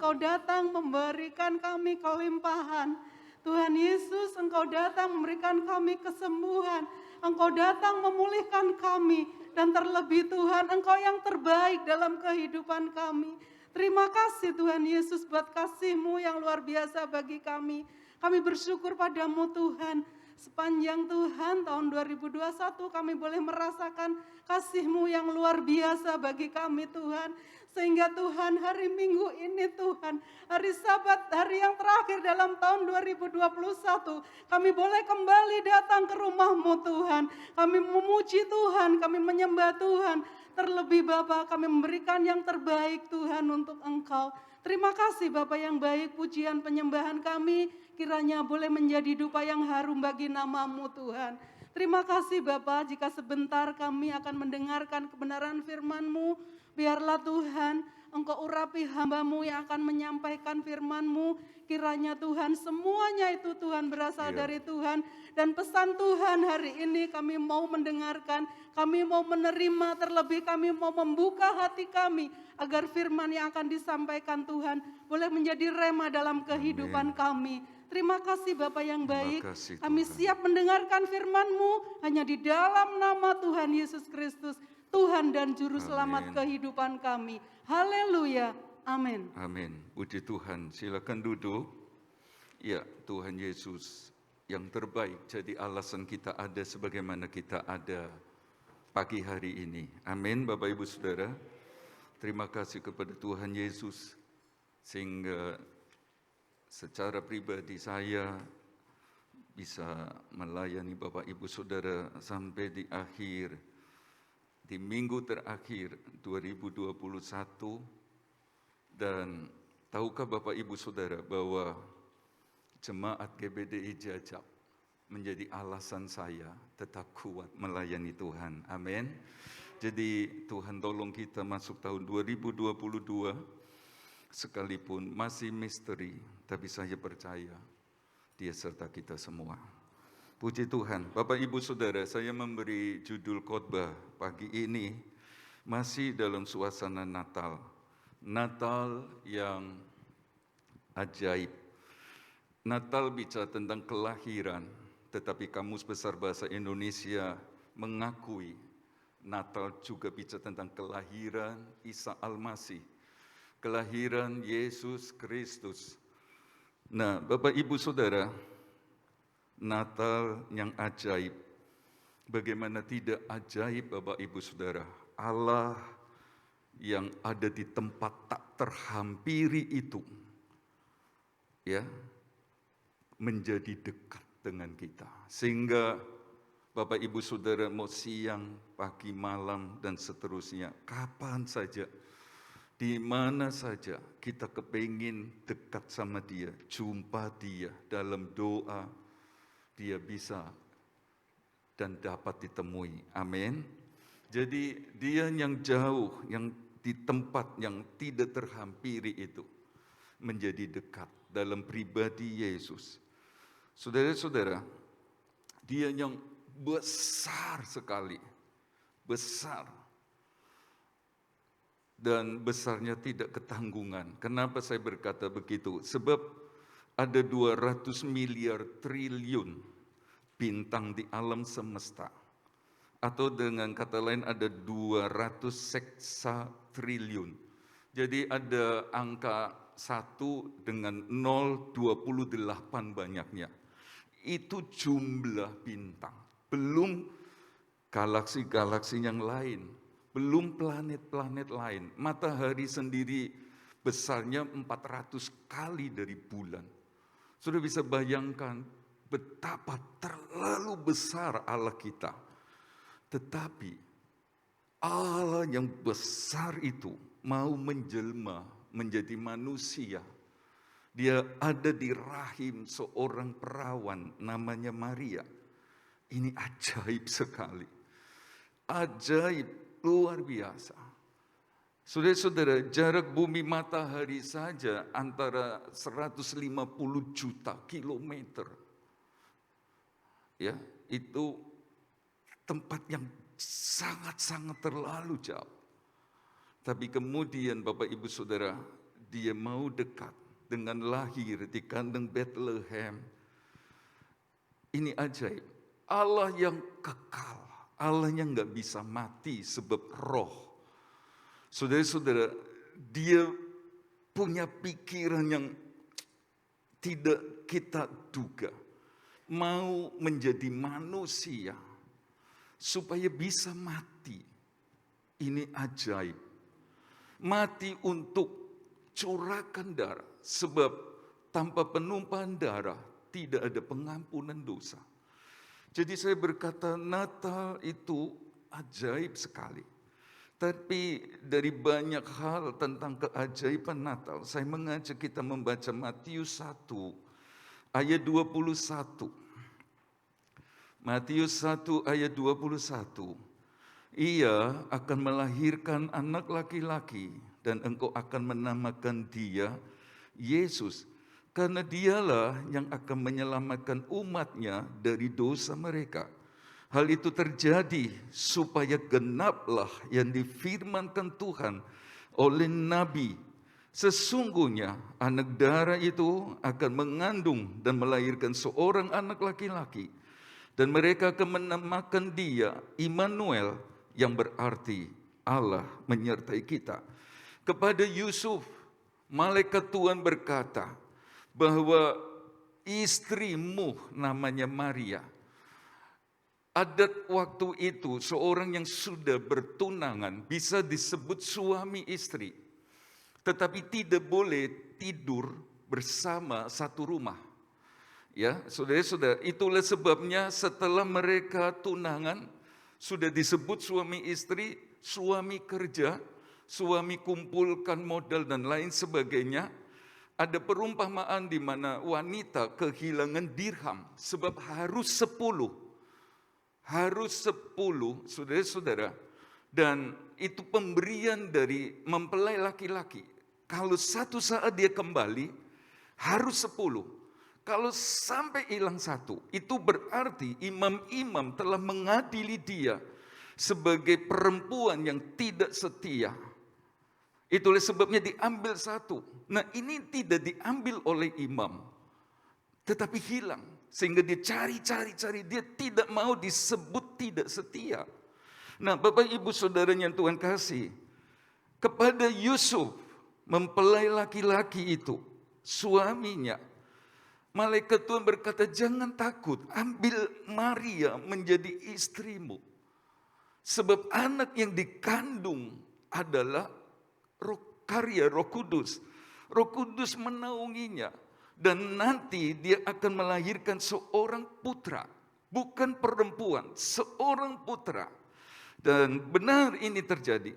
Engkau datang memberikan kami kelimpahan. Tuhan Yesus, Engkau datang memberikan kami kesembuhan. Engkau datang memulihkan kami. Dan terlebih Tuhan, Engkau yang terbaik dalam kehidupan kami. Terima kasih Tuhan Yesus buat kasih-Mu yang luar biasa bagi kami. Kami bersyukur padamu Tuhan. Sepanjang Tuhan tahun 2021 kami boleh merasakan kasih-Mu yang luar biasa bagi kami Tuhan. Sehingga Tuhan hari Minggu ini Tuhan, hari Sabat, hari yang terakhir dalam tahun 2021, kami boleh kembali datang ke rumah-Mu Tuhan. Kami memuji Tuhan, kami menyembah Tuhan. Terlebih Bapa, kami memberikan yang terbaik Tuhan untuk Engkau. Terima kasih Bapa yang baik, pujian penyembahan kami kiranya boleh menjadi dupa yang harum bagi nama-Mu Tuhan. Terima kasih Bapa, jika sebentar kami akan mendengarkan kebenaran firman-Mu, biarlah Tuhan Engkau urapi hamba-Mu yang akan menyampaikan firman-Mu. Kiranya Tuhan semuanya itu Tuhan berasal dari Tuhan. Dan pesan Tuhan hari ini kami mau mendengarkan, kami mau menerima, terlebih kami mau membuka hati kami. Agar firman yang akan disampaikan Tuhan boleh menjadi rema dalam kehidupan kami. Terima kasih Bapa yang baik, kami siap mendengarkan firman-Mu hanya di dalam nama Tuhan Yesus Kristus, Tuhan dan Juru Selamat kehidupan kami. Haleluya, amin. Amin, puji Tuhan, silakan duduk. Ya, Tuhan Yesus yang terbaik jadi alasan kita ada sebagaimana kita ada pagi hari ini. Amin, Bapak Ibu Saudara. Terima kasih kepada Tuhan Yesus sehingga secara pribadi saya bisa melayani Bapak Ibu Saudara sampai di akhir, di minggu terakhir 2021. Dan tahukah Bapak Ibu Saudara bahwa Jemaat GBDI Jajab menjadi alasan saya tetap kuat melayani Tuhan. Amin. Jadi Tuhan tolong kita masuk tahun 2022 sekalipun masih misteri, tapi saya percaya Dia serta kita semua. Puji Tuhan. Bapak Ibu Saudara, saya memberi judul khotbah pagi ini masih dalam suasana Natal. Natal yang ajaib. Natal bicara tentang kelahiran, tetapi Kamus Besar Bahasa Indonesia mengakui Natal juga bicara tentang kelahiran Isa Al-Masih, kelahiran Yesus Kristus. Nah, Bapak Ibu Saudara, Natal yang ajaib. Bagaimana tidak ajaib Bapak Ibu Saudara, Allah yang ada di tempat tak terhampiri itu, ya, menjadi dekat dengan kita. Sehingga Bapak Ibu Saudara mau siang, pagi, malam, dan seterusnya, kapan saja, di mana saja kita kepingin dekat sama Dia, jumpa Dia dalam doa, Dia bisa dan dapat ditemui. Amin. Jadi Dia yang jauh, yang di tempat yang tidak terhampiri itu, menjadi dekat dalam pribadi Yesus. Saudara-saudara, Dia yang besar sekali, besar. Dan besarnya tidak ketanggungan. Kenapa saya berkata begitu? Sebab ada 200 miliar triliun bintang di alam semesta. Atau dengan kata lain ada 200 seksatriliun. Jadi ada angka 1 dengan 0,28 banyaknya. Itu jumlah bintang. Belum galaksi-galaksi yang lain. Belum planet-planet lain. Matahari sendiri besarnya 400 kali dari bulan. Sudah bisa bayangkan betapa terlalu besar Allah kita. Tetapi Allah yang besar itu mau menjelma menjadi manusia. Dia ada di rahim seorang perawan namanya Maria. Ini ajaib sekali. Ajaib luar biasa. Saudara-saudara, jarak bumi matahari saja antara 150 juta kilometer. Ya, itu tempat yang sangat-sangat terlalu jauh. Tapi kemudian Bapak Ibu Saudara, dia mau dekat dengan lahir di kandang Bethlehem. Ini ajaib. Allah yang kekal, Allah yang nggak bisa mati sebab roh. Saudara-saudara, dia punya pikiran yang tidak kita duga. Mau menjadi manusia supaya bisa mati. Ini ajaib. Mati untuk curahkan darah. Sebab tanpa penumpahan darah tidak ada pengampunan dosa. Jadi saya berkata Natal itu ajaib sekali. Tapi dari banyak hal tentang keajaiban Natal, saya mengajak kita membaca Matius 1 ayat 21. Matius 1 ayat 21. Ia akan melahirkan anak laki-laki dan engkau akan menamakan dia Yesus. Karena dialah yang akan menyelamatkan umatnya dari dosa mereka. Hal itu terjadi supaya genaplah yang difirmankan Tuhan oleh Nabi. Sesungguhnya anak darah itu akan mengandung dan melahirkan seorang anak laki-laki. Dan mereka akan menamakan dia Immanuel, yang berarti Allah menyertai kita. Kepada Yusuf, malaikat Tuhan berkata bahwa istrimu namanya Maria. Adat waktu itu seorang yang sudah bertunangan bisa disebut suami istri. Tetapi tidak boleh tidur bersama satu rumah. Ya, saudara-saudara, itulah sebabnya setelah mereka tunangan sudah disebut suami istri, suami kerja, suami kumpulkan modal dan lain sebagainya. Ada perumpamaan di mana wanita kehilangan dirham sebab harus 10. Harus 10, saudara-saudara. Dan itu pemberian dari mempelai laki-laki. Kalau satu saat dia kembali, harus 10. Kalau sampai hilang 1, itu berarti imam-imam telah mengadili dia sebagai perempuan yang tidak setia. Itulah sebabnya diambil 1. Nah, ini tidak diambil oleh imam, tetapi hilang. Sehingga dia cari, dia tidak mau disebut tidak setia. Nah, Bapak Ibu Saudara yang Tuhan kasih, kepada Yusuf, mempelai laki-laki itu, suaminya, malaikat Tuhan berkata, jangan takut, ambil Maria menjadi istrimu. Sebab anak yang dikandung adalah karya Roh Kudus. Roh Kudus menaunginya. Dan nanti dia akan melahirkan seorang putra. Bukan perempuan, seorang putra. Dan benar ini terjadi.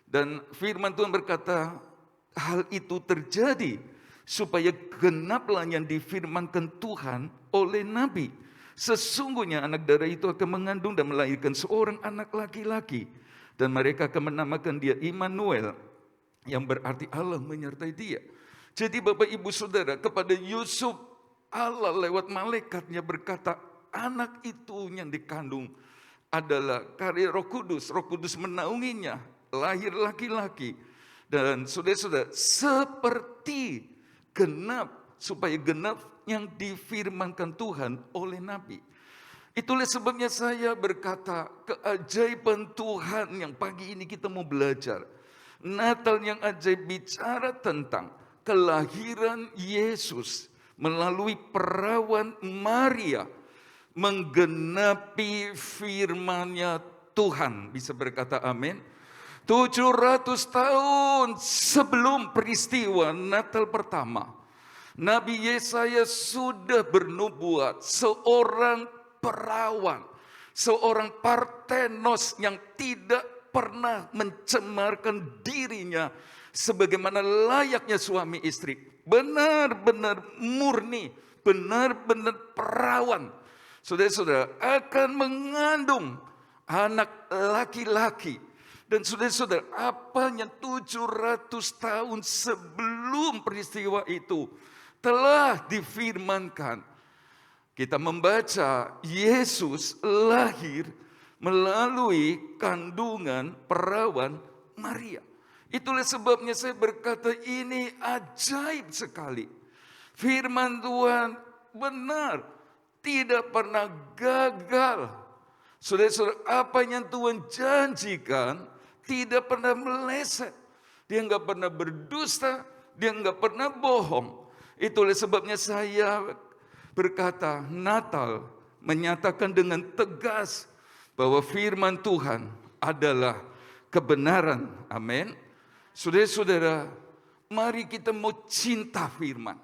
Dan firman Tuhan berkata, hal itu terjadi supaya genaplah yang difirmankan Tuhan oleh Nabi. Sesungguhnya anak darah itu akan mengandung dan melahirkan seorang anak laki-laki. Dan mereka akan menamakan dia Immanuel, yang berarti Allah menyertai dia. Jadi Bapak Ibu Saudara, kepada Yusuf Allah lewat malaikatnya berkata, anak itu yang dikandung adalah karya Roh Kudus. Roh Kudus menaunginya, lahir laki-laki. Dan saudara-saudara, seperti genap, supaya genap yang difirmankan Tuhan oleh Nabi. Itulah sebabnya saya berkata, keajaiban Tuhan yang pagi ini kita mau belajar. Natal yang ajaib bicara tentang kelahiran Yesus melalui perawan Maria, menggenapi firman-Nya Tuhan. Bisa berkata amin. 700 tahun sebelum peristiwa Natal pertama, Nabi Yesaya sudah bernubuat seorang perawan, seorang Parthenos yang tidak pernah mencemarkan dirinya sebagaimana layaknya suami istri. Benar-benar murni, benar-benar perawan. Saudara-saudara, akan mengandung anak laki-laki. Dan saudara-saudara, apanya 700 tahun sebelum peristiwa itu telah difirmankan. Kita membaca Yesus lahir melalui kandungan perawan Maria. Itulah sebabnya saya berkata ini ajaib sekali. Firman Tuhan benar, tidak pernah gagal. Saudara-saudara, apa yang Tuhan janjikan tidak pernah meleset. Dia nggak pernah berdusta, dia nggak pernah bohong. Itulah sebabnya saya berkata, Natal menyatakan dengan tegas bahwa firman Tuhan adalah kebenaran. Amin. Saudara-saudara, mari kita mau cinta firman.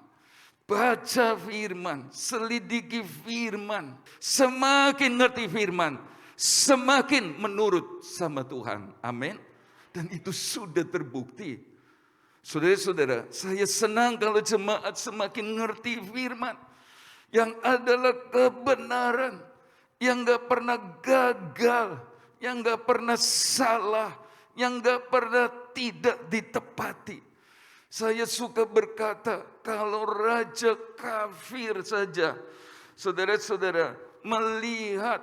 Baca firman, selidiki firman. Semakin ngerti firman, semakin menurut sama Tuhan. Amin. Dan itu sudah terbukti. Saudara-saudara, saya senang kalau jemaat semakin ngerti firman. Yang adalah kebenaran. Yang gak pernah gagal. Yang gak pernah salah. Yang gak pernah tidak ditepati. Saya suka berkata, kalau raja kafir saja, saudara-saudara, melihat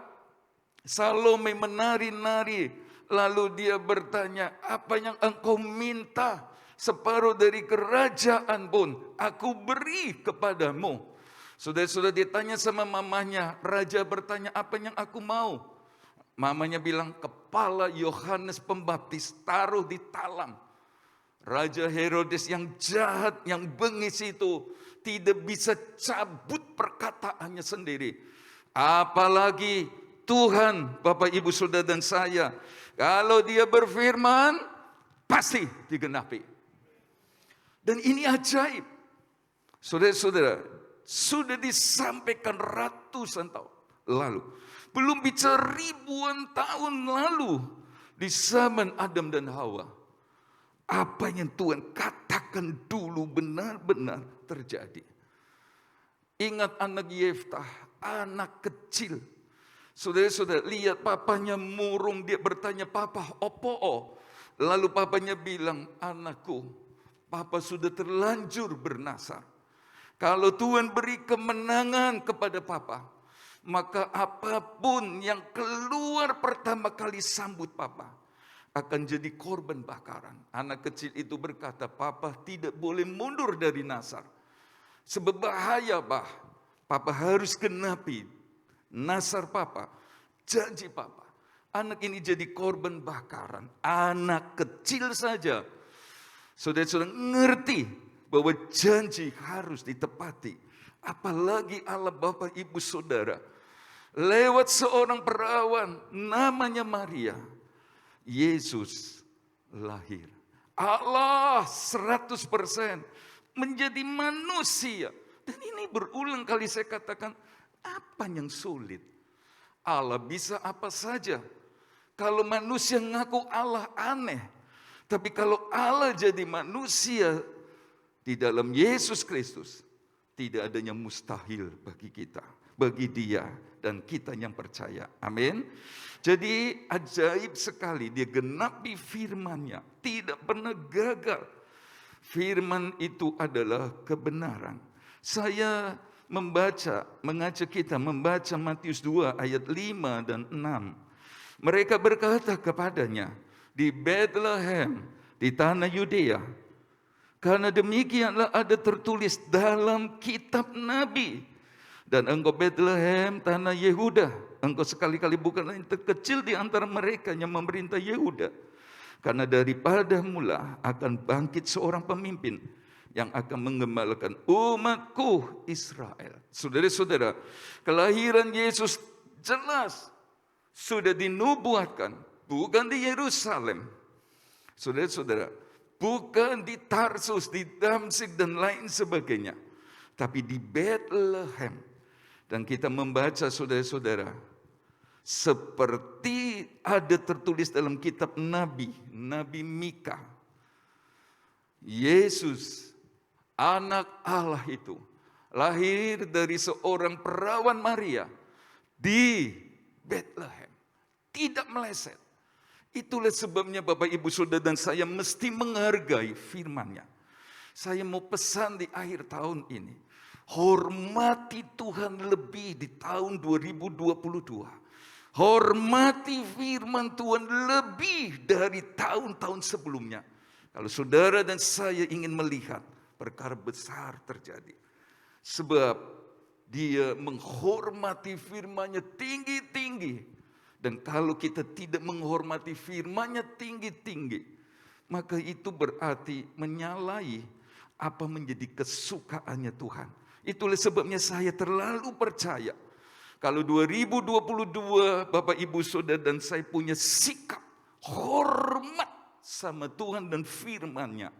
Salome menari-nari, lalu dia bertanya, apa yang engkau minta? Separuh dari kerajaan pun aku beri kepadamu. Saudara-saudara, ditanya sama mamanya, raja bertanya, apa yang aku mau? Mamanya bilang, kepala Yohanes Pembaptis taruh di talam. Raja Herodes yang jahat, yang bengis itu tidak bisa cabut perkataannya sendiri. Apalagi Tuhan, Bapak Ibu Saudara dan saya, kalau dia berfirman, pasti digenapi. Dan ini ajaib. Saudara-saudara, sudah disampaikan ratusan tahun lalu. Belum bicara ribuan tahun lalu di zaman Adam dan Hawa. Apa yang Tuhan katakan dulu benar-benar terjadi. Ingat anak Yeftah, anak kecil. Saudara-saudara, lihat papanya murung, dia bertanya, papa opo? Lalu papanya bilang, anakku, papa sudah terlanjur bernasar. Kalau Tuhan beri kemenangan kepada papa, maka apapun yang keluar pertama kali sambut papa akan jadi korban bakaran. Anak kecil itu berkata, papa tidak boleh mundur dari nasar. Sebab bahaya, papa harus genapi nasar papa, janji papa. Anak ini jadi korban bakaran. Anak kecil saja, saudara-saudara, ngerti bahwa janji harus ditepati. Apalagi Allah Bapak Ibu Saudara, lewat seorang perawan namanya Maria, Yesus lahir. Allah 100% menjadi manusia. Dan ini berulang kali saya katakan, apa yang sulit? Allah bisa apa saja. Kalau manusia ngaku Allah aneh. Tapi kalau Allah jadi manusia di dalam Yesus Kristus, tidak ada yang mustahil bagi kita, bagi dia dan kita yang percaya. Amin. Jadi ajaib sekali, dia genapi firman-Nya, tidak pernah gagal. Firman itu adalah kebenaran. Saya mengajak kita membaca Matius 2 ayat 5 dan 6. Mereka berkata kepadanya, di Bethlehem, di tanah Yudea, karena demikianlah ada tertulis dalam kitab Nabi. Dan engkau Bethlehem, tanah Yehuda, engkau sekali-kali bukanlah yang terkecil di antara mereka yang memerintah Yehuda. Karena daripada mula akan bangkit seorang pemimpin yang akan menggembalakan umatku Israel. Saudara-saudara, kelahiran Yesus jelas sudah dinubuatkan, bukan di Yerusalem. Saudara-saudara, bukan di Tarsus, di Damsyik dan lain sebagainya, tapi di Bethlehem. Dan kita membaca, saudara-saudara, seperti ada tertulis dalam kitab Nabi Mika. Yesus, anak Allah itu, lahir dari seorang perawan Maria di Bethlehem. Tidak meleset. Itulah sebabnya Bapak Ibu Saudara dan saya mesti menghargai firman-Nya. Saya mau pesan di akhir tahun ini, hormati Tuhan lebih di tahun 2022. Hormati firman Tuhan lebih dari tahun-tahun sebelumnya. Kalau saudara dan saya ingin melihat perkara besar terjadi. Sebab dia menghormati firman-Nya tinggi-tinggi. Dan kalau kita tidak menghormati firman-Nya tinggi-tinggi, maka itu berarti menyalahi apa menjadi kesukaannya Tuhan. Itulah sebabnya saya terlalu percaya. Kalau 2022 Bapak Ibu Saudara dan saya punya sikap hormat sama Tuhan dan firman-Nya,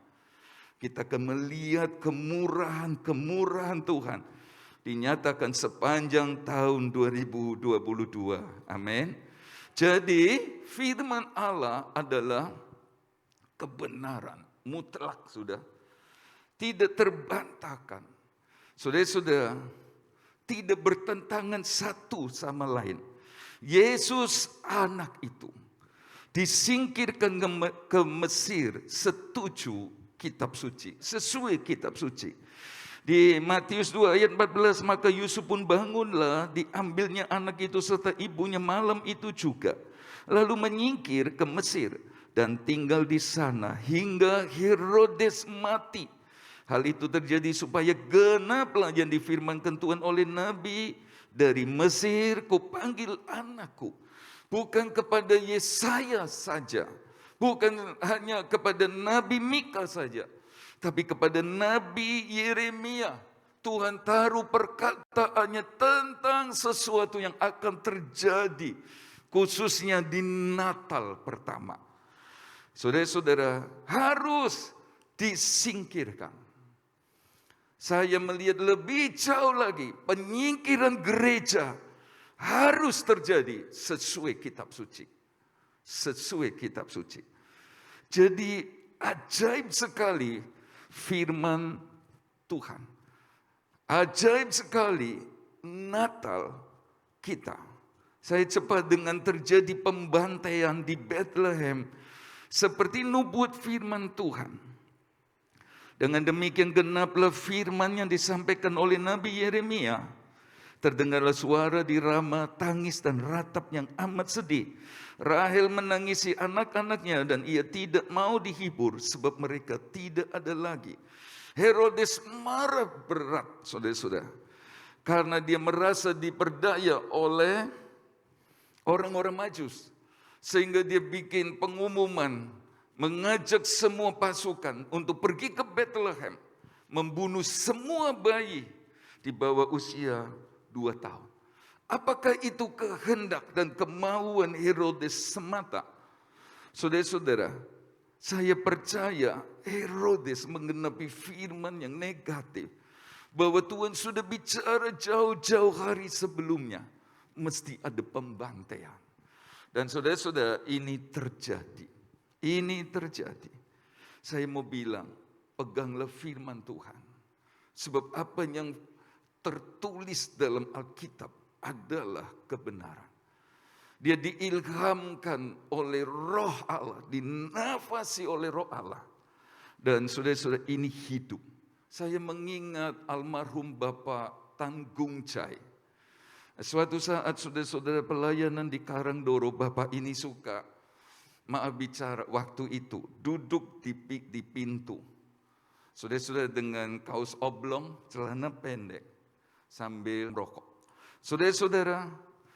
kita akan melihat kemurahan Tuhan dinyatakan sepanjang tahun 2022. Amin. Jadi firman Allah adalah kebenaran mutlak, sudah tidak terbantahkan. Saudara-saudara, tidak bertentangan satu sama lain. Yesus anak itu disingkirkan ke Mesir setuju kitab suci, sesuai kitab suci. Di Matius 2 ayat 14, maka Yusuf pun bangunlah, diambilnya anak itu serta ibunya malam itu juga, lalu menyingkir ke Mesir dan tinggal di sana hingga Herodes mati. Hal itu terjadi supaya genaplah yang difirmankan Tuhan oleh Nabi, dari Mesir kupanggil anakku. Bukan kepada Yesaya saja, bukan hanya kepada Nabi Mika saja, tapi kepada Nabi Yeremia. Tuhan taruh perkataannya tentang sesuatu yang akan terjadi, khususnya di Natal pertama. Saudara-saudara, harus disingkirkan. Saya melihat lebih jauh lagi, penyingkiran gereja harus terjadi sesuai kitab suci. Sesuai kitab suci. Jadi ajaib sekali firman Tuhan. Ajaib sekali Natal kita. Saya cepat dengan terjadi pembantaian di Bethlehem seperti nubuat firman Tuhan. Dengan demikian genaplah firman yang disampaikan oleh Nabi Yeremia. Terdengarlah suara di Rama, tangis dan ratap yang amat sedih. Rahel menangisi anak-anaknya dan ia tidak mau dihibur sebab mereka tidak ada lagi. Herodes marah berat, saudara-saudara, karena dia merasa diperdaya oleh orang-orang Majus. Sehingga dia bikin pengumuman, mengajak semua pasukan untuk pergi ke Bethlehem, membunuh semua bayi di bawah usia 2 tahun. Apakah itu kehendak dan kemauan Herodes semata? Saudara-saudara, saya percaya Herodes menggenapi firman yang negatif, bahwa Tuhan sudah bicara jauh-jauh hari sebelumnya, mesti ada pembantaian. Dan saudara-saudara, ini terjadi. Ini terjadi. Saya mau bilang, peganglah firman Tuhan. Sebab apa yang tertulis dalam Alkitab adalah kebenaran. Dia diilhamkan oleh Roh Allah, dinafasi oleh Roh Allah. Dan saudara-saudara, ini hidup. Saya mengingat almarhum Bapak Tanggung Cai. Suatu saat saudara-saudara pelayanan di Karangdoro, Bapak ini suka bicara waktu itu, duduk di pintu. Saudara-saudara dengan kaos oblong, celana pendek, sambil merokok. Saudara-saudara,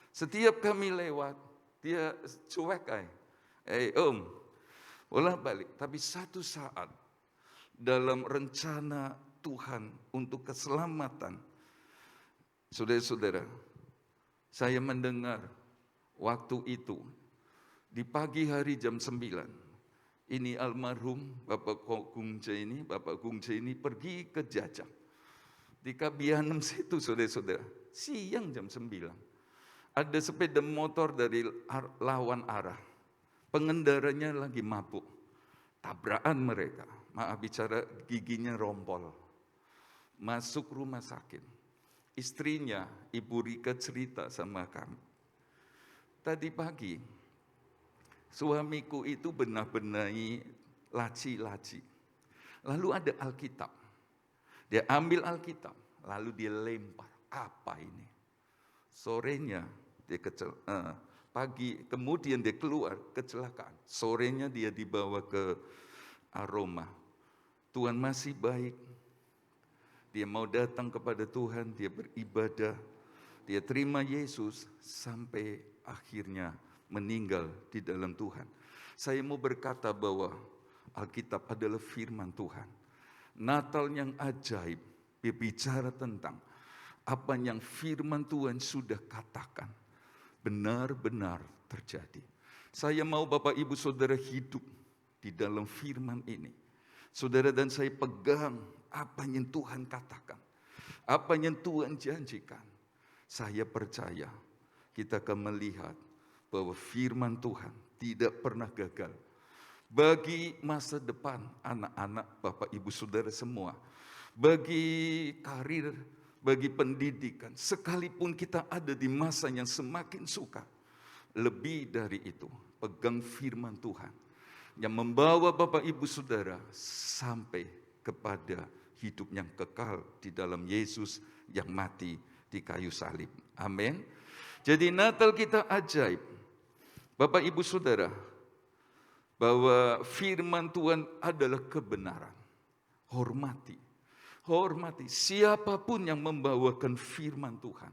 setiap kami lewat, dia cuek om, boleh balik. Tapi satu saat, dalam rencana Tuhan untuk keselamatan, saudara-saudara, saya mendengar waktu itu, di pagi hari jam 9, ini almarhum Bapak Gung Cai ini pergi ke Jajang. Di Kabianem situ, saudara-saudara, siang jam 9. Ada sepeda motor dari lawan arah. Pengendaranya lagi mabuk. Tabrakan mereka. Maaf bicara, giginya rompol. Masuk rumah sakit. Istrinya, Ibu Rika cerita sama kami. Tadi pagi, suamiku itu benar-benari laci-laci. Lalu ada Alkitab. Dia ambil Alkitab, lalu dia lempar. Apa ini? Sorenya dia pagi, kemudian dia keluar kecelakaan. Sorenya dia dibawa ke aroma. Tuhan masih baik. Dia mau datang kepada Tuhan, dia beribadah, dia terima Yesus sampai akhirnya meninggal di dalam Tuhan. Saya mau berkata bahwa Alkitab adalah firman Tuhan. Natal yang ajaib, dia bicara tentang apa yang firman Tuhan sudah katakan benar-benar terjadi. Saya mau Bapak Ibu Saudara hidup di dalam firman ini. Saudara dan saya pegang apa yang Tuhan katakan, apa yang Tuhan janjikan. Saya percaya kita akan melihat bahwa firman Tuhan tidak pernah gagal bagi masa depan anak-anak Bapak Ibu Saudara semua, bagi karir, bagi pendidikan, sekalipun kita ada di masa yang semakin sukar. Lebih dari itu, pegang firman Tuhan yang membawa Bapak Ibu Saudara sampai kepada hidup yang kekal di dalam Yesus yang mati di kayu salib. Amin. Jadi Natal kita ajaib. Bapak Ibu Saudara, bahwa firman Tuhan adalah kebenaran. Hormati siapapun yang membawakan firman Tuhan.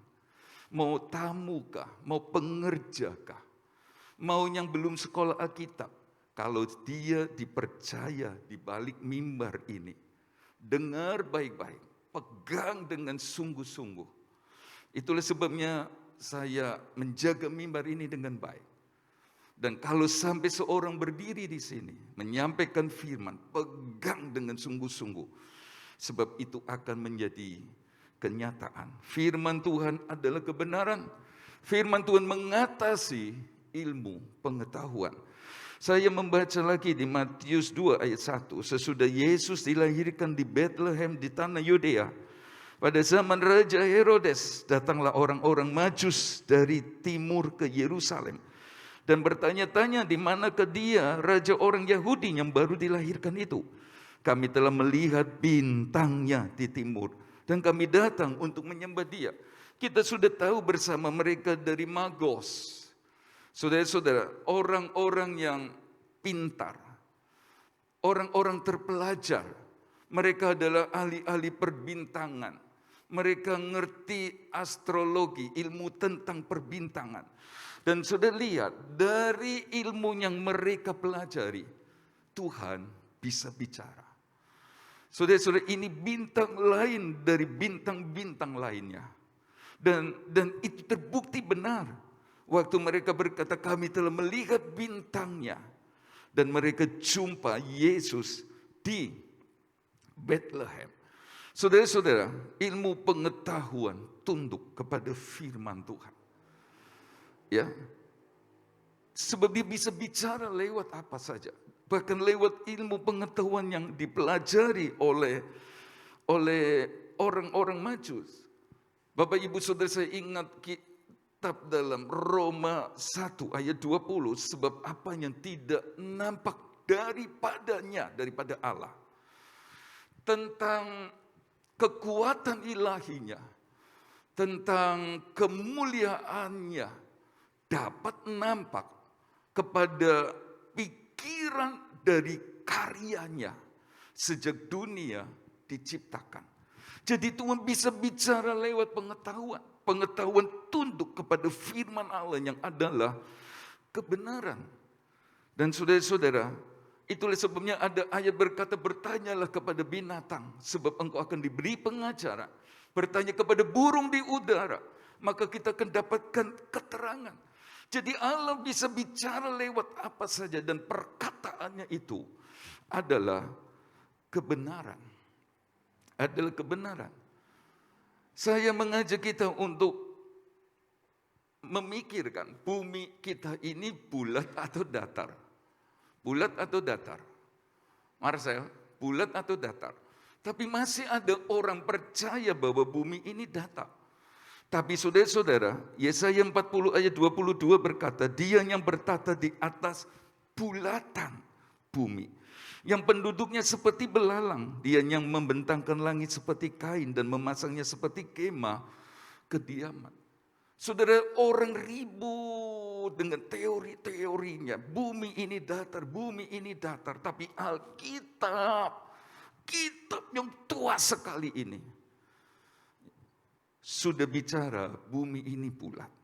Mau tamukah, mau pengerjakah, mau yang belum sekolah Alkitab. Kalau dia dipercaya di balik mimbar ini, dengar baik-baik, pegang dengan sungguh-sungguh. Itulah sebabnya saya menjaga mimbar ini dengan baik. Dan kalau sampai seorang berdiri di sini, menyampaikan firman, pegang dengan sungguh-sungguh. Sebab itu akan menjadi kenyataan. Firman Tuhan adalah kebenaran. Firman Tuhan mengatasi ilmu pengetahuan. Saya membaca lagi di Matius 2 ayat 1. Sesudah Yesus dilahirkan di Bethlehem di tanah Yudea, pada zaman Raja Herodes, datanglah orang-orang Majus dari timur ke Yerusalem dan bertanya-tanya di manakah dia, raja orang Yahudi yang baru dilahirkan itu. Kami telah melihat bintangnya di timur dan kami datang untuk menyembah dia. Kita sudah tahu bersama mereka dari Magos. Saudara-saudara, orang-orang yang pintar, orang-orang terpelajar, mereka adalah ahli-ahli perbintangan. Mereka ngerti astrologi, ilmu tentang perbintangan. Dan sudah lihat, dari ilmu yang mereka pelajari, Tuhan bisa bicara. Saudara-saudara, ini bintang lain dari bintang-bintang lainnya. Dan itu terbukti benar. Waktu mereka berkata, kami telah melihat bintangnya. Dan mereka jumpa Yesus di Bethlehem. Saudara-saudara, ilmu pengetahuan tunduk kepada firman Tuhan. Ya, sebab dia bisa bicara lewat apa saja. Bahkan lewat ilmu pengetahuan yang dipelajari oleh orang-orang Majus. Bapak Ibu Saudara, saya ingat kitab dalam Roma 1 ayat 20. Sebab apa yang tidak nampak daripada Allah. Tentang kekuatan ilahinya, tentang kemuliaannya dapat nampak kepada pikiran dari karyanya sejak dunia diciptakan. Jadi Tuhan bisa bicara lewat pengetahuan. Pengetahuan tunduk kepada firman Allah yang adalah kebenaran. Dan saudara-saudara, itulah sebabnya ada ayat berkata, bertanyalah kepada binatang, sebab engkau akan diberi pengajaran. Bertanya kepada burung di udara, maka kita akan dapatkan keterangan. Jadi Allah bisa bicara lewat apa saja, dan perkataannya itu adalah kebenaran. Adalah kebenaran. Saya mengajak kita untuk memikirkan bumi kita ini bulat atau datar. Bulat atau datar? Marcel, bulat atau datar? Tapi masih ada orang percaya bahwa bumi ini datar. Tapi saudara-saudara, Yesaya 40 ayat 22 berkata, dia yang bertata di atas bulatan bumi, yang penduduknya seperti belalang, dia yang membentangkan langit seperti kain dan memasangnya seperti kemah kediaman. Saudara, orang ribut dengan teori-teorinya. Bumi ini datar, bumi ini datar. Tapi Alkitab, kitab yang tua sekali ini, sudah bicara bumi ini bulat.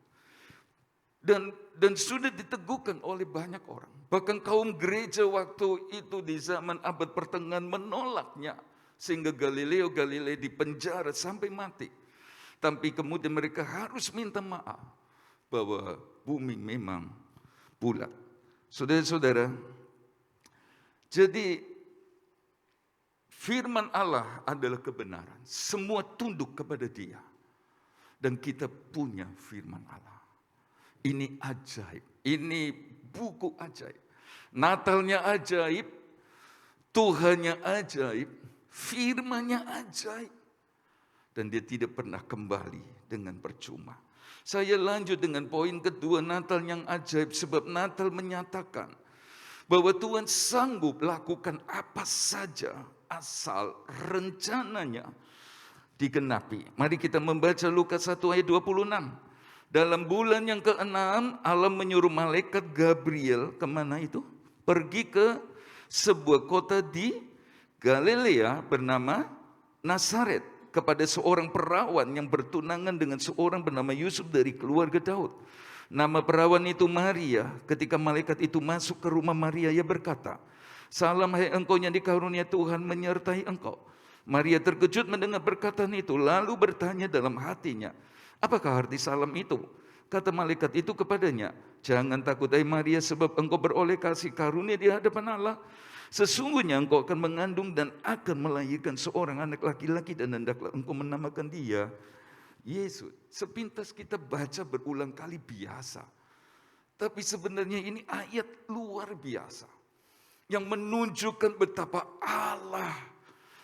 Dan sudah diteguhkan oleh banyak orang. Bahkan kaum gereja waktu itu di zaman abad pertengahan menolaknya. Sehingga Galileo Galilei dipenjara sampai mati. Tapi kemudian mereka harus minta maaf bahwa bumi memang bulat. Saudara-saudara, jadi firman Allah adalah kebenaran. Semua tunduk kepada Dia. Dan kita punya firman Allah. Ini ajaib. Ini buku ajaib. Natalnya ajaib. Tuhannya ajaib. Firman-Nya ajaib. Dan Dia tidak pernah kembali dengan percuma. Saya lanjut dengan poin kedua, Natal yang ajaib. Sebab Natal menyatakan bahwa Tuhan sanggup lakukan apa saja asal rencananya digenapi. Mari kita membaca Lukas 1 ayat 26. Dalam bulan yang ke-6, Allah menyuruh malaikat Gabriel, kemana itu? Pergi ke sebuah kota di Galilea bernama Nazaret. Kepada seorang perawan yang bertunangan dengan seorang bernama Yusuf dari keluarga Daud. Nama perawan itu Maria. Ketika malaikat itu masuk ke rumah Maria, ia berkata, "Salam hai engkau yang dikarunia Tuhan menyertai engkau." Maria terkejut mendengar perkataan itu, lalu bertanya dalam hatinya, "Apakah arti salam itu?" Kata malaikat itu kepadanya, "Jangan takut hai Maria, sebab engkau beroleh kasih karunia di hadapan Allah. Sesungguhnya engkau akan mengandung dan akan melahirkan seorang anak laki-laki, dan hendaklah engkau menamakan dia Yesus." Sepintas kita baca berulang kali biasa. Tapi sebenarnya ini ayat luar biasa. Yang menunjukkan betapa Allah,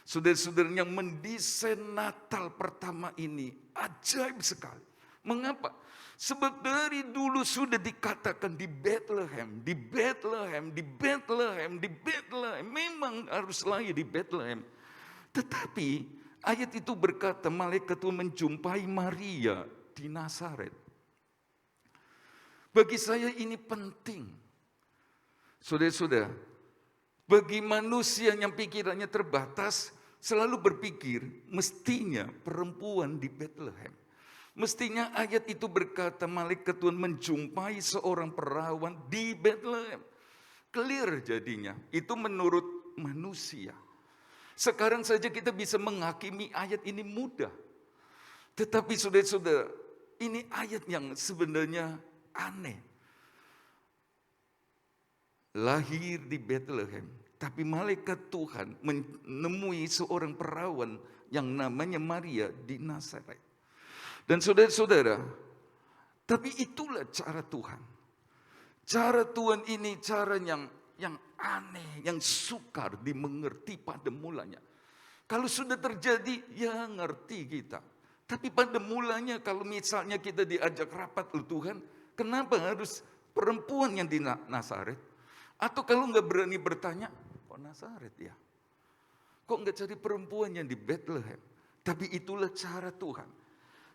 saudara-saudara, yang mendesain Natal pertama ini ajaib sekali. Mengapa? Sebab dari dulu sudah dikatakan di Bethlehem, di Bethlehem, di Bethlehem, di Bethlehem. Memang harus lahir di Bethlehem. Tetapi ayat itu berkata malaikat Tuhan menjumpai Maria di Nazaret. Bagi saya ini penting. Saudara-saudara, bagi manusia yang pikirannya terbatas, selalu berpikir mestinya perempuan di Bethlehem. Mestinya ayat itu berkata malaikat Tuhan menjumpai seorang perawan di Bethlehem. Clear jadinya. Itu menurut manusia. Sekarang saja kita bisa menghakimi ayat ini mudah. Tetapi saudara-saudara, ini ayat yang sebenarnya aneh. Lahir di Bethlehem. Tapi malaikat Tuhan menemui seorang perawan yang namanya Maria di Nazaret. Dan saudara-saudara, tapi itulah cara Tuhan. Cara Tuhan ini cara yang aneh, yang sukar dimengerti pada mulanya. Kalau sudah terjadi, ya ngerti kita. Tapi pada mulanya kalau misalnya kita diajak rapat oleh Tuhan, kenapa harus perempuan yang di Nazaret? Atau kalau nggak berani bertanya, kok Nazaret ya? Kok nggak cari perempuan yang di Bethlehem? Tapi itulah cara Tuhan.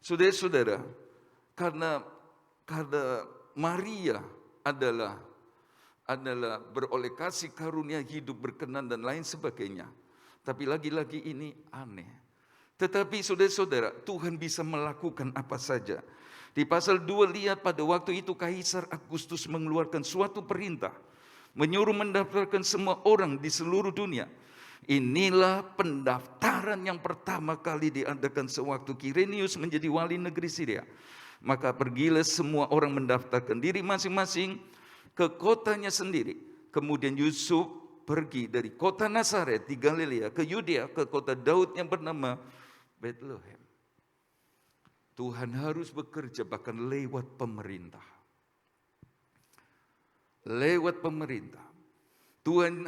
Saudara-saudara, karena Maria adalah beroleh kasih karunia hidup berkenan dan lain sebagainya. Tapi lagi-lagi ini aneh. Tetapi saudara-saudara, Tuhan bisa melakukan apa saja. Di pasal 2 lihat pada waktu itu Kaisar Agustus mengeluarkan suatu perintah. Menyuruh mendaftarkan semua orang di seluruh dunia. Inilah pendaftaran yang pertama kali diadakan sewaktu Kirenius menjadi wali negeri Syria. Maka pergilah semua orang mendaftarkan diri masing-masing ke kotanya sendiri. Kemudian Yusuf pergi dari kota Nazaret di Galilea ke Yudea, ke kota Daud yang bernama Bethlehem. Tuhan harus bekerja bahkan lewat pemerintah. Lewat pemerintah. Tuhan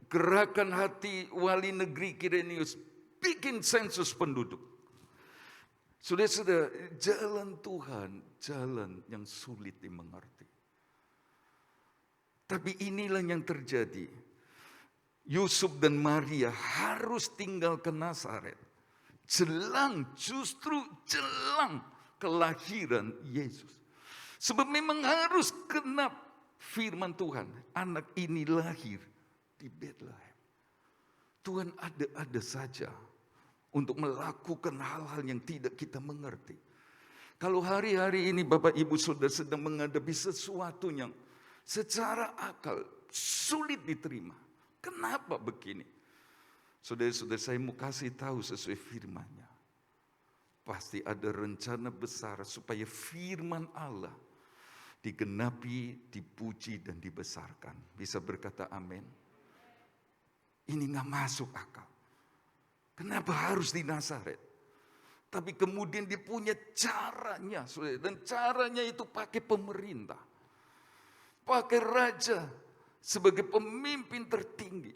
gerakan hati wali negeri Kirenius, bikin sensus penduduk. Saudara-saudara, jalan Tuhan, jalan yang sulit dimengerti. Tapi inilah yang terjadi. Yusuf dan Maria harus tinggal ke Nazaret. Justru jelang kelahiran Yesus. Sebab memang harus genap firman Tuhan. Anak ini lahir di Bethlehem. Tuhan ada-ada saja untuk melakukan hal-hal yang tidak kita mengerti. Kalau hari-hari ini Bapak Ibu Saudara sedang menghadapi sesuatu yang secara akal sulit diterima. Kenapa begini? Saudara-saudara, saya mau kasih tahu sesuai firman-Nya. Pasti ada rencana besar supaya firman Allah digenapi, dipuji, dan dibesarkan. Bisa berkata amin? Ini gak masuk akal. Kenapa harus di Nazaret? Tapi kemudian dia punya caranya, dan caranya itu pakai pemerintah. Pakai raja sebagai pemimpin tertinggi.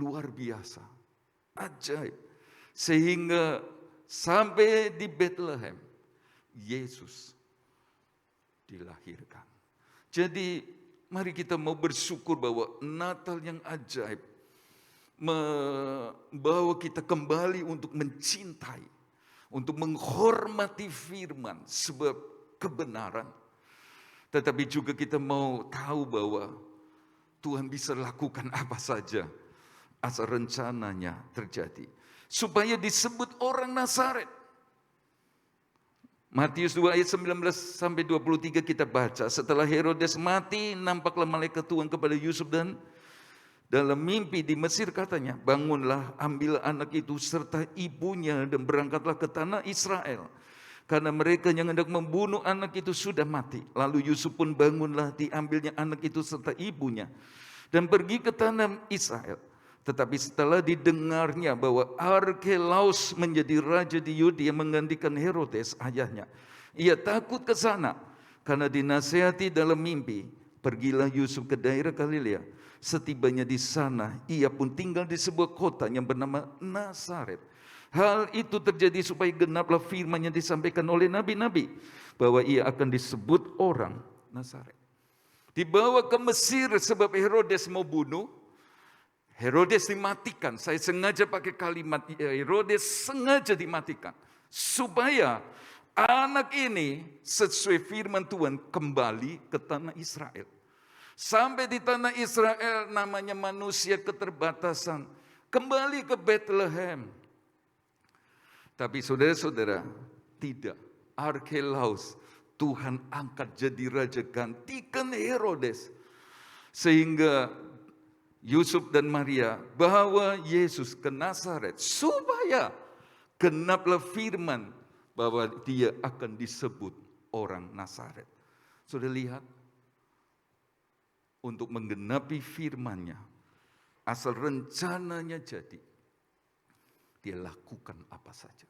Luar biasa, ajaib. Sehingga sampai di Bethlehem, Yesus dilahirkan. Jadi mari kita mau bersyukur bahwa Natal yang ajaib membawa kita kembali untuk mencintai, untuk menghormati firman sebab kebenaran. Tetapi juga kita mau tahu bahwa Tuhan bisa lakukan apa saja asal rencananya terjadi. Supaya disebut orang Nazaret. Matius 2 ayat 19-23 kita baca. Setelah Herodes mati, nampaklah malaikat Tuhan kepada Yusuf dan dalam mimpi di Mesir katanya, bangunlah, ambil anak itu serta ibunya dan berangkatlah ke tanah Israel. Karena mereka yang hendak membunuh anak itu sudah mati. Lalu Yusuf pun bangunlah, diambilnya anak itu serta ibunya dan pergi ke tanah Israel. Tetapi setelah didengarnya bahwa Arkelaus menjadi raja di Yudea menggantikan Herodes ayahnya, ia takut ke sana karena dinasihati dalam mimpi. Pergilah Yusuf ke daerah Galilea. Setibanya di sana, ia pun tinggal di sebuah kota yang bernama Nazaret. Hal itu terjadi supaya genaplah firman yang disampaikan oleh nabi-nabi, bahwa ia akan disebut orang Nazaret. Dibawa ke Mesir sebab Herodes mau bunuh. Herodes dimatikan. Saya sengaja pakai kalimat Herodes sengaja dimatikan. Supaya anak ini sesuai firman Tuhan kembali ke tanah Israel. Sampai di tanah Israel namanya manusia keterbatasan. Kembali ke Bethlehem. Tapi saudara-saudara, tidak. Arkelaus Tuhan angkat jadi raja gantikan Herodes. Sehingga Yusuf dan Maria bawa Yesus ke Nazaret. Supaya genaplah firman bahwa dia akan disebut orang Nazaret. Sudah lihat? Untuk menggenapi firman-Nya, asal rencananya jadi, dia lakukan apa saja.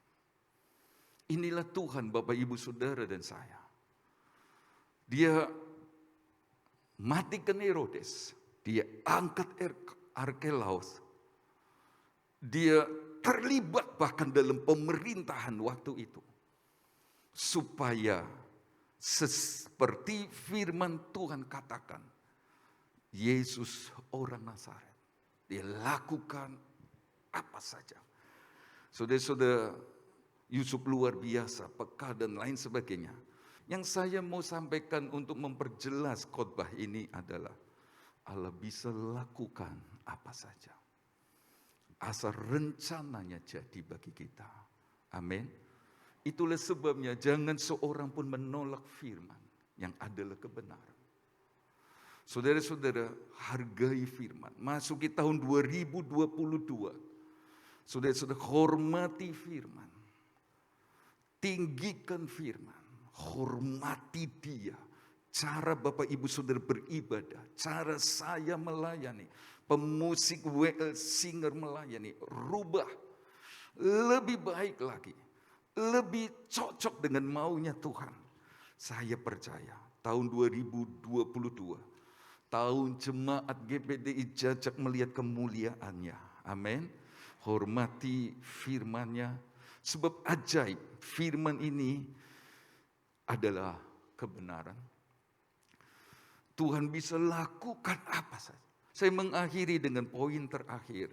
Inilah Tuhan Bapak Ibu Saudara dan saya. Dia matikan Herodes, dia angkat Arkelaus, dia terlibat bahkan dalam pemerintahan waktu itu. Supaya seperti firman Tuhan katakan, Yesus orang Nazaret. Dia lakukan apa saja. Saudara-saudara, Yusuf luar biasa, peka dan lain sebagainya. Yang saya mau sampaikan untuk memperjelas khotbah ini adalah Allah bisa lakukan apa saja. Asal rencananya jadi bagi kita. Amin. Itulah sebabnya jangan seorang pun menolak firman yang adalah kebenaran. Saudara-saudara, hargai firman. Masuki tahun 2022. Saudara-saudara, hormati firman. Tinggikan firman. Hormati dia. Cara Bapak Ibu Saudara beribadah. Cara saya melayani. Pemusik WL Singer melayani. Rubah. Lebih baik lagi. Lebih cocok dengan maunya Tuhan. Saya percaya tahun 2022. Tahun jemaat GPDI Jajak melihat kemuliaannya. Amin. Hormati firman-Nya. Sebab ajaib firman ini adalah kebenaran. Tuhan bisa lakukan apa saja. Saya mengakhiri dengan poin terakhir.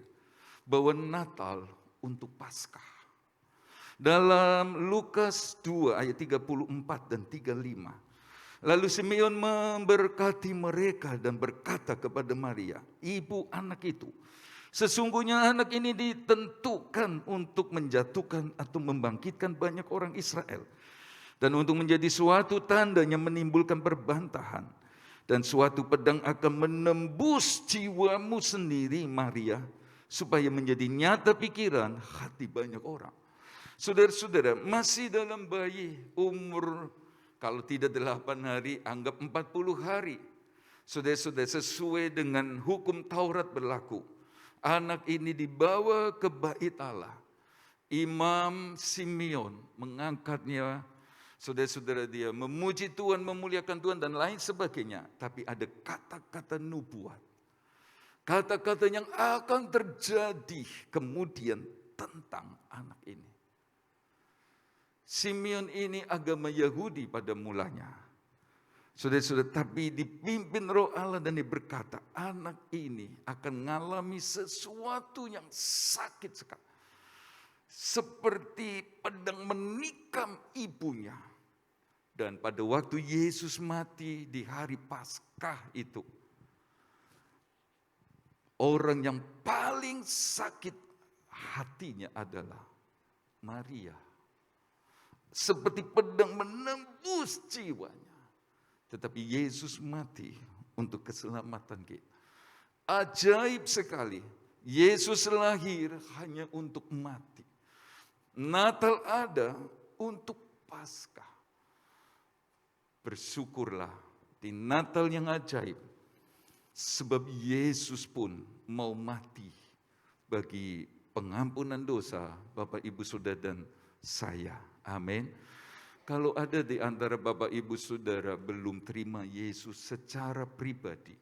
Bahwa Natal untuk Paskah. Dalam Lukas 2 ayat 34 dan 35. Lalu Simeon memberkati mereka dan berkata kepada Maria, ibu anak itu, sesungguhnya anak ini ditentukan untuk menjatuhkan atau membangkitkan banyak orang Israel. Dan untuk menjadi suatu tanda yang menimbulkan perbantahan. Dan suatu pedang akan menembus jiwamu sendiri Maria. Supaya menjadi nyata pikiran hati banyak orang. Saudara-saudara, masih dalam bayi umur kalau tidak 8 hari, anggap 40 hari. Saudara-saudara, sesuai dengan hukum Taurat berlaku. Anak ini dibawa ke bait Allah. Imam Simeon mengangkatnya. Saudara-saudara, dia memuji Tuhan, memuliakan Tuhan dan lain sebagainya. Tapi ada kata-kata nubuat. Kata-kata yang akan terjadi kemudian tentang anak ini. Simeon ini agama Yahudi pada mulanya. Saudara-saudara, tapi dipimpin Roh Allah dan dia berkata, anak ini akan mengalami sesuatu yang sakit sekali. Seperti pedang menikam ibunya. Dan pada waktu Yesus mati di hari Paskah itu, orang yang paling sakit hatinya adalah Maria. Seperti pedang menembus jiwanya. Tetapi Yesus mati untuk keselamatan kita. Ajaib sekali. Yesus lahir hanya untuk mati. Natal ada untuk Paskah. Bersyukurlah di Natal yang ajaib. Sebab Yesus pun mau mati bagi pengampunan dosa Bapak Ibu Saudara dan saya. Amin. Kalau ada di antara Bapak Ibu Saudara belum terima Yesus secara pribadi,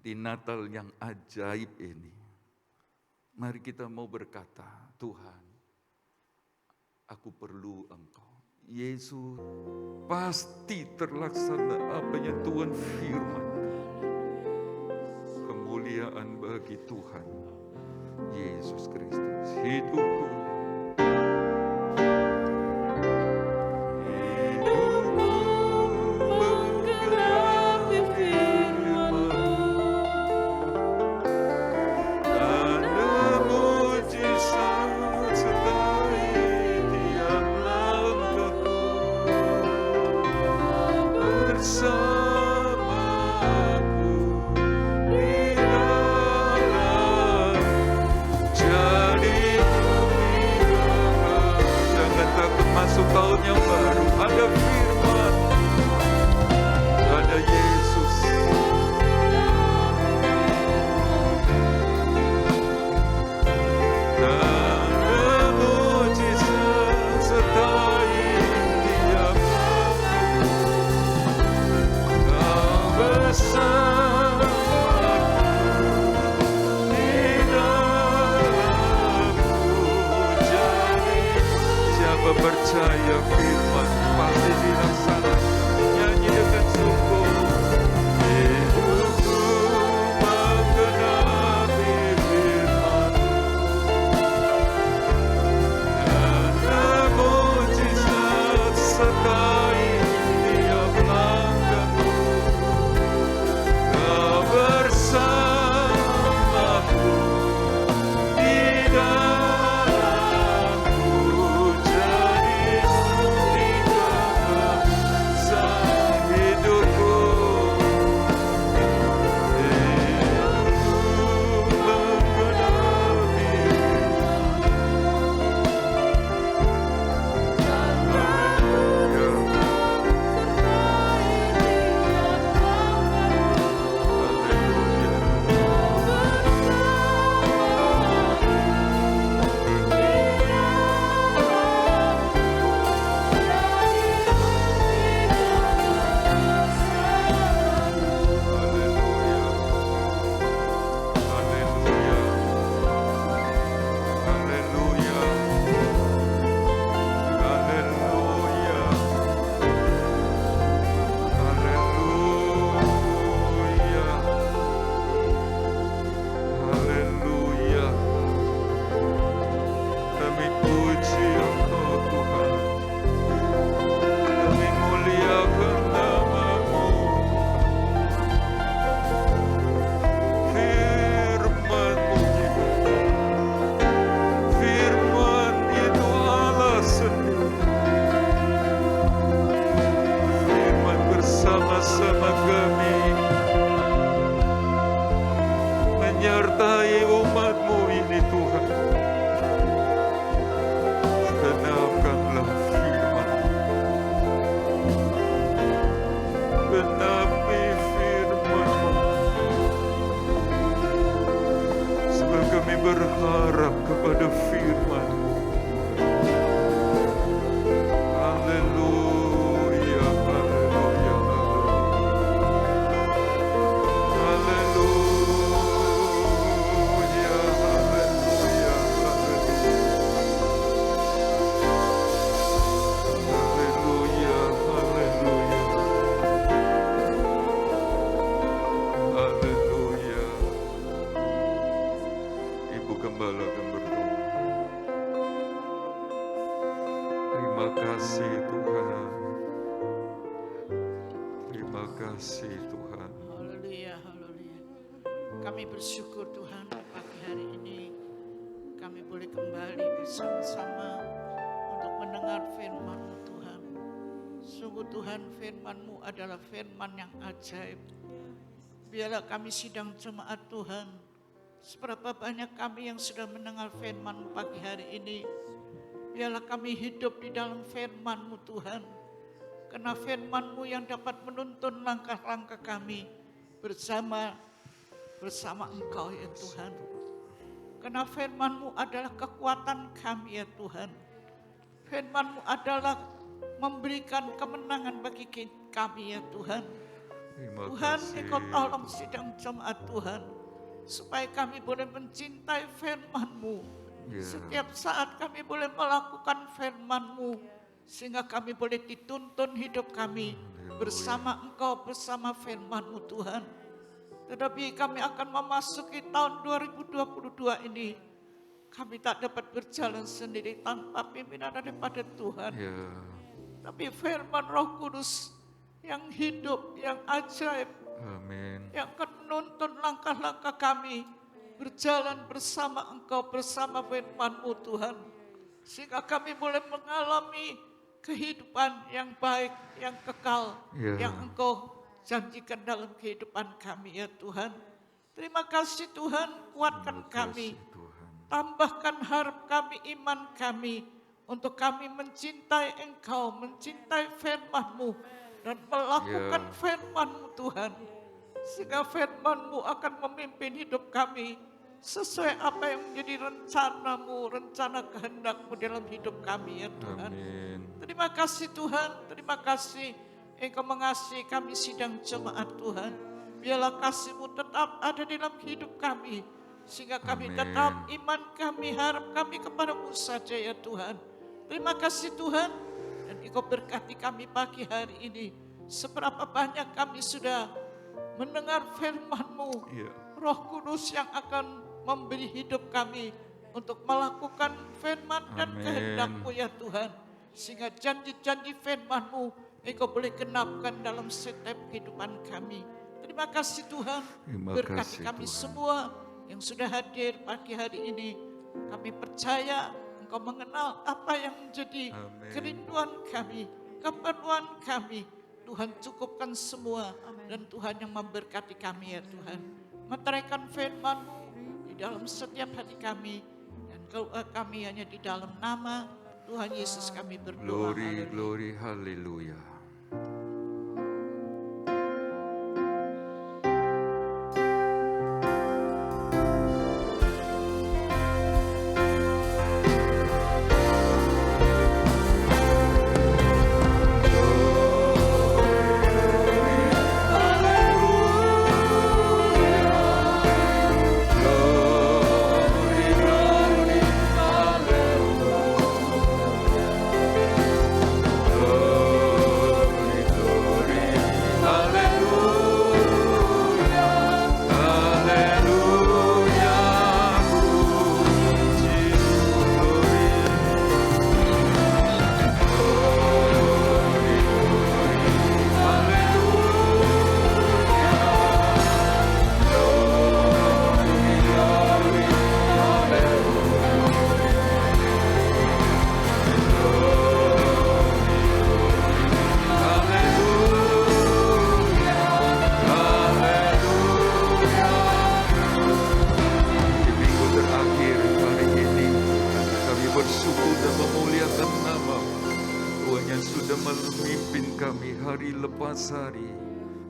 di Natal yang ajaib ini, mari kita mau berkata, Tuhan, aku perlu Engkau. Yesus, pasti terlaksana apa yang Tuhan firmankan. Kemuliaan bagi Tuhan Yesus Kristus. Hidupku jadi menyertai umat-Mu ini Tuhan. Genapkanlah firman-Mu. Genapi firman-Mu. Sebab kami berharap kepada firman-Mu. Haleluya, haleluya, haleluya, haleluya, haleluya, haleluya, haleluya. Ibu Gembala akan berdoa. Terima kasih Tuhan. Terima kasih Tuhan. Haleluya, haleluya. Kami bersyukur Tuhan pagi hari ini kami boleh kembali bersama-sama untuk mendengar firman-Mu Tuhan. Sungguh Tuhan, firman-Mu adalah firman yang ajaib. Biarlah kami sidang jemaat Tuhan, seberapa banyak kami yang sudah mendengar firman-Mu pagi hari ini. Biarlah kami hidup di dalam firman-Mu Tuhan. Karena firman-Mu yang dapat menuntun langkah-langkah kami bersama Engkau ya Tuhan. Karena firman-Mu adalah kekuatan kami ya Tuhan. Firman-Mu adalah memberikan kemenangan bagi kami ya Tuhan. Tuhan, Engkau tolong sidang jemaat Tuhan, supaya kami boleh mencintai firman-Mu. Setiap saat kami boleh melakukan firman-Mu, sehingga kami boleh dituntun hidup kami bersama Engkau, bersama firman-Mu Tuhan. Tetapi kami akan memasuki tahun 2022 ini, kami tak dapat berjalan sendiri tanpa pimpinan daripada Tuhan. Tapi firman Roh Kudus yang hidup, yang ajaib, Amin. yang akan menuntun langkah-langkah kami berjalan bersama Engkau, bersama firman-Mu Tuhan. Sehingga kami boleh mengalami kehidupan yang baik, yang kekal, yang Engkau janjikan dalam kehidupan kami ya Tuhan. Terima kasih Tuhan, kuatkan kami, tambahkan harap kami, iman kami, untuk kami mencintai Engkau, mencintai firman-Mu, dan melakukan firman-Mu Tuhan. Sehingga firman-Mu akan memimpin hidup kami sesuai apa yang menjadi rencana-Mu, rencana kehendak-Mu dalam hidup kami ya Tuhan. Amin. Terima kasih Tuhan, terima kasih Engkau mengasihi kami sidang jemaat Tuhan. Biarlah kasih-Mu tetap ada dalam hidup kami, sehingga kami tetap iman kami, harap kami kepada-Mu saja ya Tuhan. Terima kasih Tuhan, dan Engkau berkati kami pagi hari ini. Seberapa banyak kami sudah mendengar firman-Mu, Roh Kudus yang akan memberi hidup kami untuk melakukan firman dan kehendak-Mu ya Tuhan. Sehingga janji-janji firman-Mu Engkau boleh genapkan dalam setiap kehidupan kami. Terima kasih Tuhan, berkati kami semua yang sudah hadir pagi hari ini. Kami percaya Engkau mengenal apa yang menjadi kerinduan kami, keperluan kami. Tuhan cukupkan semua, dan Tuhan yang memberkati kami ya Tuhan. Meteraikan firman-Mu di dalam setiap hati kami, dan kami hanya di dalam nama Tuhan Yesus kami berdoa. Glory, glory, haleluya. lepas hari,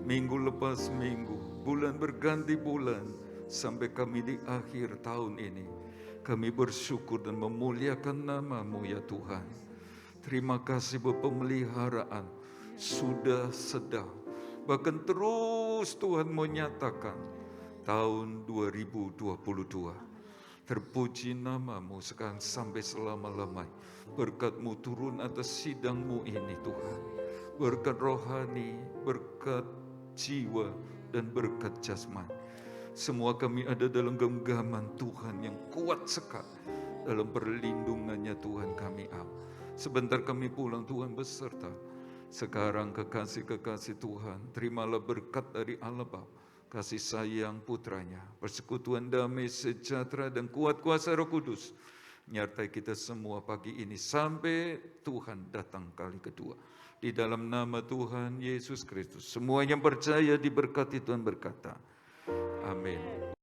minggu lepas minggu, bulan berganti bulan, sampai kami di akhir tahun ini. Kami bersyukur dan memuliakan nama-Mu ya Tuhan. Terima kasih buat pemeliharaan, sudah sedang, bahkan terus Tuhan menyatakan tahun 2022. Terpuji nama-Mu sekarang sampai selama-lamanya. Berkat-Mu turun atas sidang-Mu ini Tuhan. Berkat rohani, berkat jiwa, dan berkat jasmani. Semua kami ada dalam genggaman Tuhan yang kuat sekali. Dalam perlindungannya Tuhan kami am. Sebentar kami pulang Tuhan beserta. Sekarang kekasih-kekasih Tuhan, terimalah berkat dari Allah Bapa, kasih sayang putranya, persekutuan damai sejahtera dan kuat kuasa Roh Kudus menyertai kita semua pagi ini sampai Tuhan datang kali kedua. Di dalam nama Tuhan Yesus Kristus, semua yang percaya diberkati Tuhan berkata, amin.